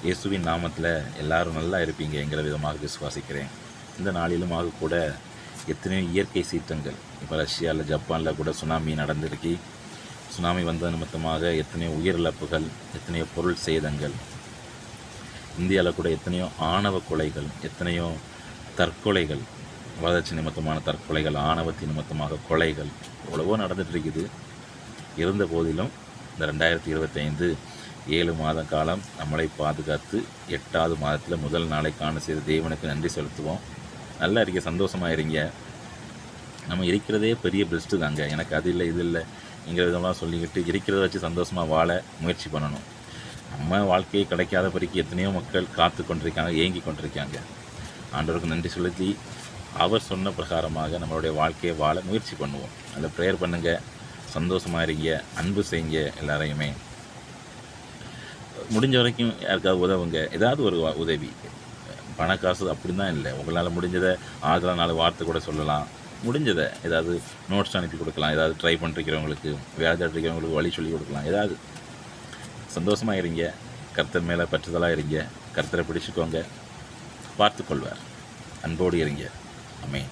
இயேசுவின் நாமத்தில் எல்லாரும் நல்லா இருப்பீங்கிற விதமாக விசுவாசிக்கிறேன். இந்த நாளிலும் கூட எத்தனையோ இயற்கை சீற்றங்கள், இப்போ ரஷ்யாவில் ஜப்பானில் கூட சுனாமி நடந்திருக்கு. சுனாமி வந்த நிமித்தமாக எத்தனையோ உயிரிழப்புகள், எத்தனையோ பொருள் சேதங்கள், இந்தியாவில் கூட எத்தனையோ ஆணவ கொலைகள், எத்தனையோ தற்கொலைகள், வளர்ச்சி நிமித்தமான தற்கொலைகள், ஆணவத்தின் நிமித்தமாக கொலைகள் எவ்வளவோ நடந்துட்டு இருக்குது. இருந்த போதிலும் இந்த 2025 7 மாத காலம் நம்மளை பாதுகாத்து 8வது மாதத்தில் முதல் நாளை காண செய்த தேவனுக்கு நன்றி செலுத்துவோம். நல்லா இருக்க, சந்தோஷமாக இருங்க. நம்ம இருக்கிறதே பெரிய பெஸ்ட்டு தாங்க. எனக்கு அது இல்லை இது இல்லைங்கிற விதமாக சொல்லிக்கிட்டு இருக்கிறத வச்சு சந்தோஷமாக வாழ முயற்சி பண்ணணும். நம்ம வாழ்க்கையை கிடைக்காத பிறகு எத்தனையோ மக்கள் காத்து கொண்டிருக்காங்க, ஏங்கி கொண்டிருக்காங்க. ஆண்டவருக்கு நன்றி செலுத்தி அவர் சொன்ன பிரகாரமாக நம்மளுடைய வாழ்க்கையை வாழ முயற்சி பண்ணுவோம். அதில் ப்ரேயர் பண்ணுங்கள், சந்தோஷமாக இருங்க, அன்பு செய்யுங்க. எல்லாரையுமே முடிஞ்ச வரைக்கும் யாருக்காவது உதவுங்க. ஏதாவது ஒரு உதவி, பணக்காசு அப்படி தான் இல்லை, உங்களால் முடிஞ்சதை ஆதரவு 4 வார்த்தை கூட சொல்லலாம். முடிஞ்சதை ஏதாவது நோட்ஸ் அனுப்பி கொடுக்கலாம், ஏதாவது ட்ரை பண்ணிருக்கிறவங்களுக்கு, வேலை தேடிக்கிறவங்களுக்கு வழி சொல்லி கொடுக்கலாம். ஏதாவது சந்தோஷமாக இருங்க, கர்த்தர் மேலே பற்றுதலாக இருங்க, கர்த்தரை பிடிச்சிக்கோங்க, பார்த்துக்கொள்வார். அன்போடு இருங்க. ஆமென்.